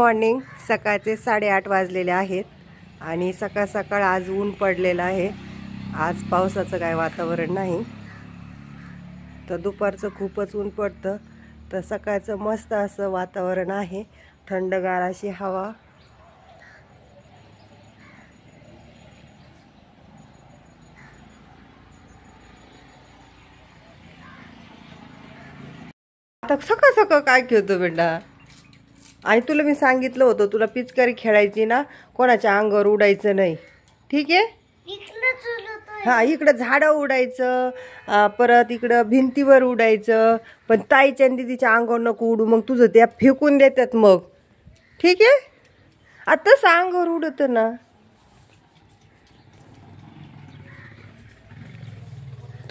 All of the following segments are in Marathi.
मॉर्निंग. सकाळचे 8:30 वाजलेले आहेत आणि सकाळ सकाळ आज ऊन पडलेलं आहे. आज पावसाचं काय वातावरण नाही, तर दुपारचं खूपच ऊन पडतं. तर सकाळचं मस्त असं वातावरण आहे, थंडगार अशी हवा. आता सकाळ सकाळ काय खेळतो बेटा? आणि तुला मी सांगितलं होतं, तुला पिचकारी खेळायची ना, कोणाच्या अंगावर उडायचं नाही, ठीक आहे? हा, इकडं झाडं उडायचं, परत इकडं भिंतीवर उडायचं, पण ताईच्या आणि दीदीच्या अंगावर नको उडू, मग तुझं त्या फेकून देतात मग, ठीक आहे? आताच अंगावर उडत ना.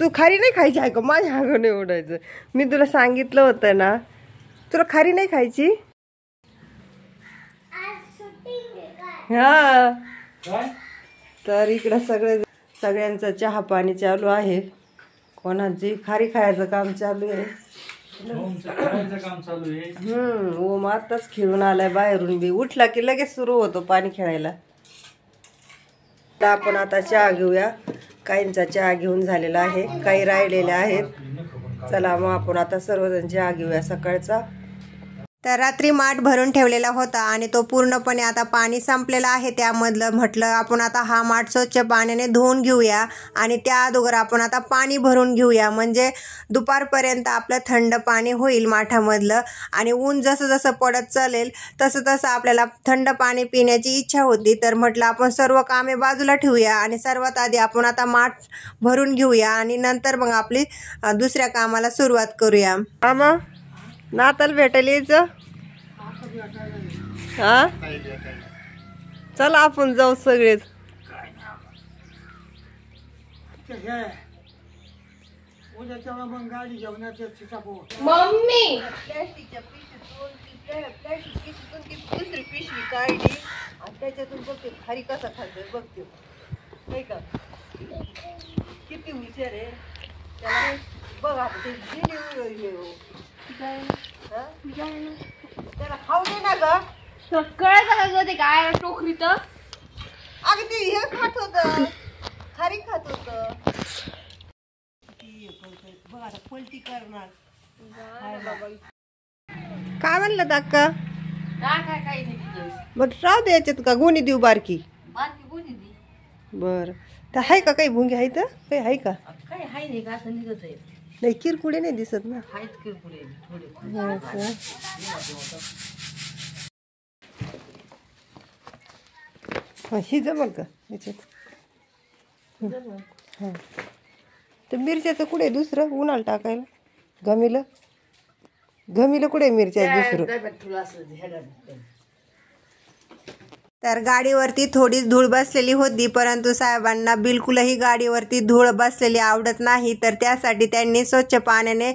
तू खारी नाही खायची आहे का? माझ्या अंगावर नाही उडायचं. मी तुला सांगितलं होतं ना, तुला खारी नाही खायची. हा, तर इकडं सगळ्यांचं चहा पाणी चालू आहे. कोणाची खारी खायचं काम चालू आहे. ओम आताच खेळून आलाय बाहेरून, बी उठला की लगेच सुरू होतो पाणी खेळायला. तर आपण आता चहा घेऊया. काहींचा चहा घेऊन झालेला आहे, काही राहिलेले आहेत. चला मग आपण आता सर्वजण चहा घेऊया सकाळचा. तर रात्री माठ भरून ठेवलेला होता आणि तो पूर्णपणे आता पाणी संपलेलं आहे. त्यामधलं म्हटलं आपण आता हा माठ स्वच्छ पाण्याने धुवून घेऊया आणि त्या अगोदर आपण आता पाणी भरून घेऊया, म्हणजे दुपारपर्यंत आपलं थंड पाणी होईल माठामधलं. आणि ऊन जसं जसं पडत चालेल तसं तसं आपल्याला थंड पाणी पिण्याची इच्छा होती. तर म्हटलं आपण सर्व कामे बाजूला ठेवूया आणि सर्वात आधी आपण आता माठ भरून घेऊया आणि नंतर मग आपली दुसऱ्या कामाला सुरुवात करूया. मामा नाताल भेटायला यायचं? हा, चला आपण जाऊ सगळेच. मम्मी दुसरी पिशवी काढली आणि त्याच्यातून बघते खारी कसा खाल्लं बघते, नाही का? किती हुशार आहे त्याला. बघ आपण त्याला खाऊ दे ना ग. कळत काय टोकरीत अगदी हे खात होत, खारी खात होत. बघ आता पलटी करणार. काय म्हणलं दाक्का? बर राहू दे, याच्यात का गोणी देऊ? बारकी बर. तर आहे का काही भुंगे? आहे तर काही आहे का? नाही, किरकुडे नाही दिसत ना. ही जमल का याच्यात? हा, तर मिरच्याचं कुठे दुसरं उन्हाला टाकायला? घमीला कुठे मिरच्या दुसरं? तर गाडीवरती थोडीच धूळ बसलेली होती, परंतु साहेबांना बिलकुलही गाडीवरती धूळ बसलेली आवडत नाही. तर त्यासाठी त्यांनी स्वच्छ पाण्याने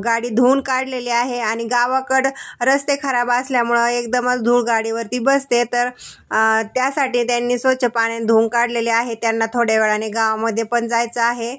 गाडी धुवून काढलेली आहे. आणि गावाकडं रस्ते खराब असल्यामुळं एकदमच धूळ गाडीवरती बसते, तर त्यासाठी त्यांनी स्वच्छ पाण्याने धुवून काढलेले आहे. त्यांना थोड्या वेळाने गावामध्ये पण जायचं आहे.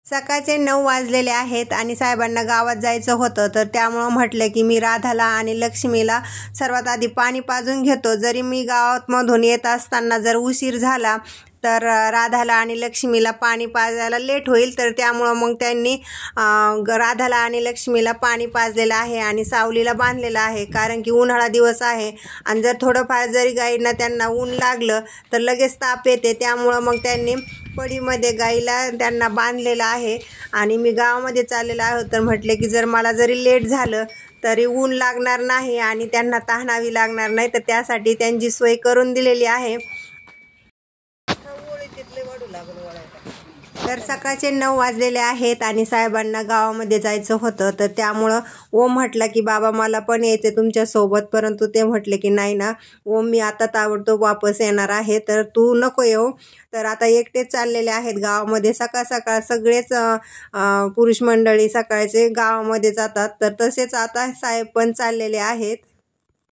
सकाळचे 9 वाजलेले आहेत आणि साहेबांना गावात जायचं होतं. तर त्यामुळं म्हटलं की मी राधाला आणि लक्ष्मीला सर्वात आधी पाणी पाजून घेतो. जरी मी गावातमधून येत असताना जर उशीर झाला तर राधाला आणि लक्ष्मीला पाणी पाजायला लेट होईल. तर त्यामुळं मग त्यांनी राधाला आणि लक्ष्मीला पाणी पाजलेलं आहे आणि सावलीला बांधलेलं आहे, कारण की उन्हाळा दिवस आहे आणि जर थोडंफार जरी गाईंना त्यांना ऊन लागलं तर लगेच ताप येते. त्यामुळं मग त्यांनी पडीमध्ये गाईला त्यांना बांधलेलं आहे. आणि मी गावामध्ये चाललेलं आहे, तर म्हटले की जर मला जरी लेट झालं तरी ऊन लागणार नाही आणि त्यांना तहानावी लागणार नाही, तर त्यासाठी त्यांची सोय करून दिलेली आहे. तर सकाळचे 9 वाजलेले आहेत आणि साहेबांना गावामध्ये जायचं होतं. तर त्यामुळं ओम म्हटलं की बाबा मला पण यायचं तुमच्यासोबत, परंतु ते म्हटले की नाही ना ओम, मी आता ताबडतोब वापस येणार आहे, तर तू नको येऊ. तर आता एकटेच चाललेले आहेत गावामध्ये. सकाळ सकाळ सगळेच पुरुष मंडळी सकाळचे गावामध्ये जातात, तर तसेच आता साहेब पण चाललेले आहेत.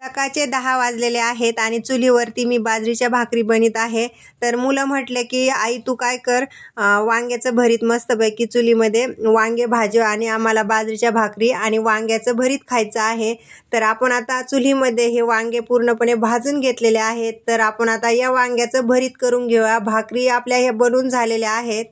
सकाळचे 10 वाजलेले आहेत आणि चुलीवरती मी बाजरीच्या भाकरी बनीत आहे. तर मुलं म्हटले की आई तू काय कर, वांग्याचं भरीत मस्तपैकी चुलीमध्ये वांगे भाजी आणि आम्हाला बाजरीच्या भाकरी आणि वांग्याचं भरीत खायचं आहे. तर आपण आता चुलीमध्ये हे वांगे पूर्णपणे भाजून घेतलेले आहेत. तर आपण आता या वांग्याचं भरीत करून घेऊया. भाकरी आपल्या ह्या बनून झालेल्या आहेत.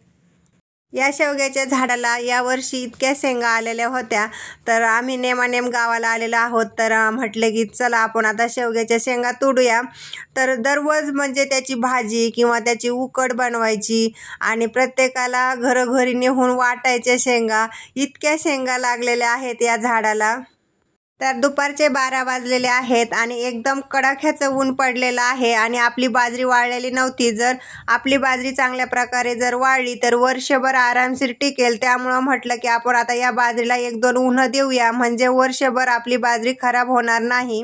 या शेवग्याच्या झाडाला यावर्षी इतक्या शेंगा आलेल्या होत्या. तर आम्ही नेमानेम गावाला आलेलो आहोत. तर म्हटलं की चला आपण आता शेवग्याच्या शेंगा तोडूया. तर दररोज म्हणजे त्याची भाजी किंवा त्याची उकड बनवायची आणि प्रत्येकाला घरोघरी नेऊन वाटायच्या शेंगा. इतक्या शेंगा लागलेल्या आहेत या झाडाला. तर दुपारचे 12 वाजलेले आहेत आणि एकदम कडाक्याचं ऊन पडलेलं आहे आणि आपली बाजरी वाळलेली नव्हती. जर आपली बाजरी चांगल्या प्रकारे जर वाळली तर वर्षभर आरामशीर टिकेल. त्यामुळं म्हटलं की आपण आता या बाजरीला 1-2 उन्हं देऊया, म्हणजे वर्षभर आपली बाजरी खराब होणार नाही.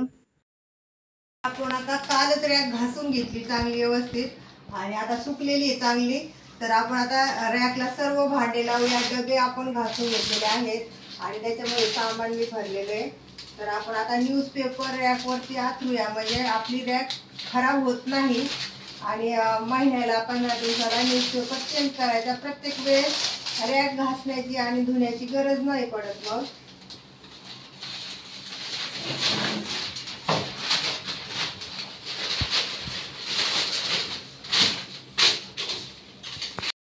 आपण आता कालच रॅक घासून घेतली चांगली व्यवस्थित आणि आता सुकलेली आहे चांगली. तर आपण आता रॅकला सर्व भांडे लावूया. डबे आपण घासून घेतलेले आहेत आणि त्याच्यामध्ये सामान मी भरलेलं आहे. तर आपण आता न्यूजपेपर रॅकवरती आथरूया, म्हणजे आपली रॅक खराब होत नाही. आणि महिन्याला 15 दिवसाला न्यूजपेपर चेंज करायचा. प्रत्येक वेळेस रॅक घासण्याची आणि धुण्याची गरज नाही पडत. मग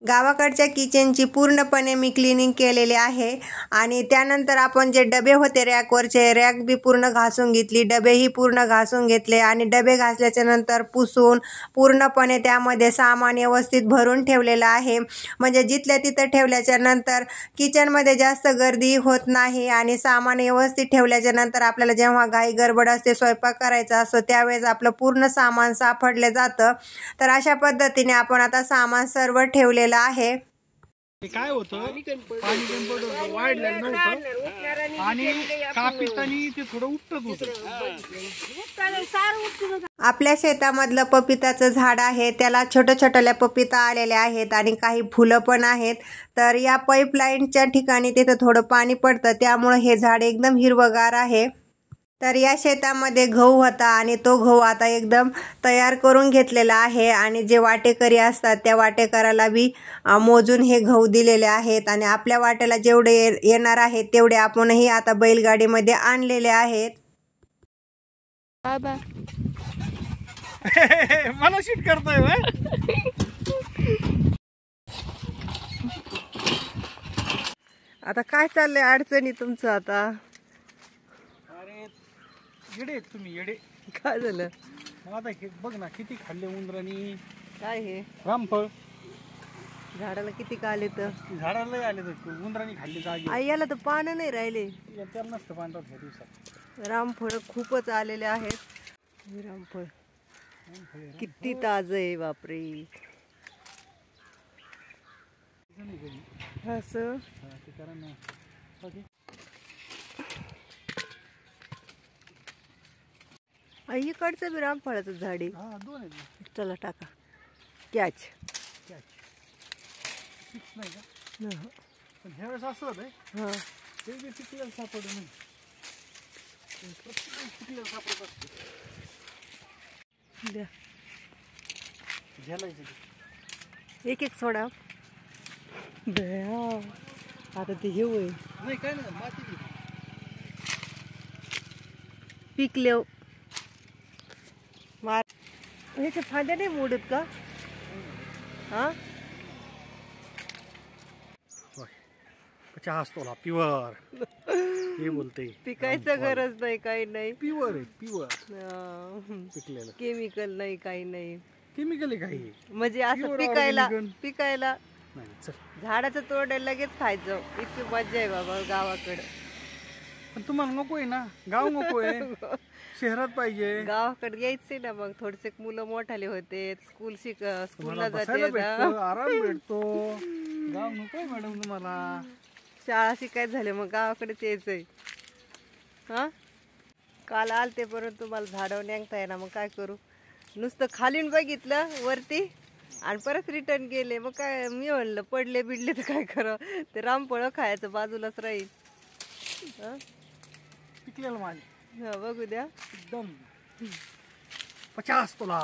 गावाकडच्या किचनची पूर्णपणे मी क्लिनिंग केलेली आहे आणि त्यानंतर आपण जे डबे होते रॅकवरचे, रॅक बी पूर्ण घासून घेतली, डबेही पूर्ण घासून घेतले आणि डबे घासल्याच्या नंतर पुसून पूर्णपणे त्यामध्ये सामान व्यवस्थित भरून ठेवलेलं आहे. म्हणजे जिथल्या तिथं ठेवल्याच्या नंतर किचनमध्ये जास्त गर्दी होत नाही आणि सामान व्यवस्थित ठेवल्याच्या नंतर आपल्याला जेव्हा घाई गडबड असते, स्वयंपाक करायचा असतो, त्यावेळेस आपलं पूर्ण सामान सापडलं जातं. तर अशा पद्धतीने आपण आता सामान सर्व ठेवलेलं आहे. काय होतं, पाणी कमी वाढलेलं नव्हतं आणि कापितानी ते थोडं उपटत होतं. आपल्या शेतामधलं पपिताचं झाड आहे, त्याला छोट्या छोट्या पपिता आलेल्या आहेत आणि काही फुलं पण आहेत. तर या पाईपलाईनच्या ठिकाणी तिथं थोडं पाणी पडतं, त्यामुळे हे झाड एकदम हिरवगार आहे. तर या शेतामध्ये गहू होता आणि तो गहू आता एकदम तयार करून घेतलेला आहे आणि जे वाटेकरी असतात त्या वाटेकराला बी मोजून हे गहू दिलेले आहेत आणि आपल्या वाट्याला जेवढे येणार आहेत तेवढे आपणही आता बैलगाडीमध्ये आणलेले आहेत. मला शूट करतोय. आता काय चाललंय अडचणी तुमचं आता? येडे तुम्ही येडे. काय झालं? आता हे बघ ना किती खाल्ले उंदरांनी. काय हे रामफळ झाडाला किती आले? तर झाडाला आले तर उंदरांनी खाल्ले जागे. आई याला तर पानं नाही राहिले. त्याला नसतं पांढरा ह्या दिवसात. रामफळ खूपच आलेले आहेत. रामफळ किती ताज आहे, बापरे. असं इकडचं बी रामफळाचं झाड आहे. चला टाका. कॅच नाही का? पण ह्या वेळेस असं होत आहे, ते बी पिकलेलं सापडलं नाही. पिकलेलं सापडत असते. एक एक सोडा. आता ते हे होय नाही काय नाही माती पिकले मार. ह्याच्या फांद्या नाही मोडत का? हा चहा असतो ना प्युअर. हे बोलते पिकायचं गरज नाही, काही नाही. प्युअर आहे, प्युअर पिकलेलं. केमिकल नाही, काही नाही. केमिकल आहे काही म्हणजे असं पिकायला नाही. चल झाडाचं तोडायला लगेच खायचं. इतकी मजा आहे बाबा गावाकडे. पण तुम्हाला नको आहे ना, गाव नको आहे, शहरात पाहिजे. गावाकडे यायचंय ना. मग थोडेसे मुलं मोठाले होते, स्कूलला जाते, आराम भेटतो. गाव नको आहे मॅडम तुम्हाला. शाळा शिकायचं झाले मग गावाकडेच यायचंय. हा काल आलते परंतु मला झाडावर नेंगताय ना. मग काय करू, नुसतं खालीन बघितलं वरती आणि परत रिटर्न गेले. मग काय मी म्हणलं पडले बिडले तर काय करावं. ते रामफळ खायचं बाजूलाच राहील. पिकलेलं माझे बघू द्या. एकदम 50 तोला.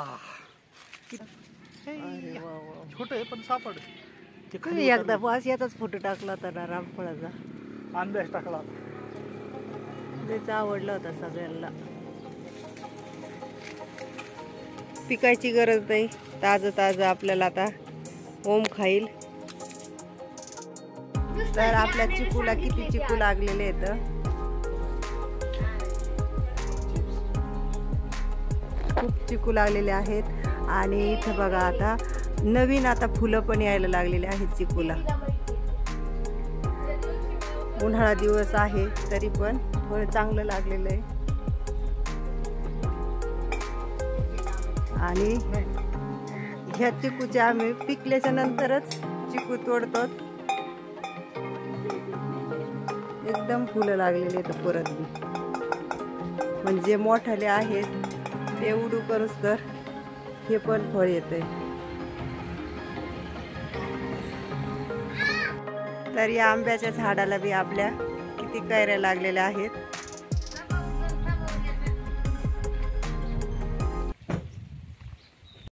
अरे वा वा. छोट आहे पण सापड. ते खाली तुम्ही एकदा बस याचाच फोटो टाकला होता ना रामफळाचा. अंदाज टाकला. त्याच आवडला होता सगळ्यांना. पिकायची गरज नाही, ताजं ताजं आपल्याला आता ओम खाईल. तर आपल्या चिकूला किती चिकू लागलेले आहेत. खूप चिकू लागलेले आहेत. आणि इथं बघा आता नवीन आता फुलं पण यायला लागलेले आहेत चिकूला. उन्हाळा दिवस आहे तरी पण थोडं चांगलं लागलेलं आहे. आणि ह्या चिकूचे आम्ही पिकल्याच्या नंतरच चिकू तोडतो. एकदम फुलं लागलेले आहेत परत म्हणजे मोठाले आहेत ते उडू करूच तर हे पण फळ येतंय. तर या आंब्याच्या झाडाला बी आपल्या किती कैऱ्या लागलेल्या आहेत.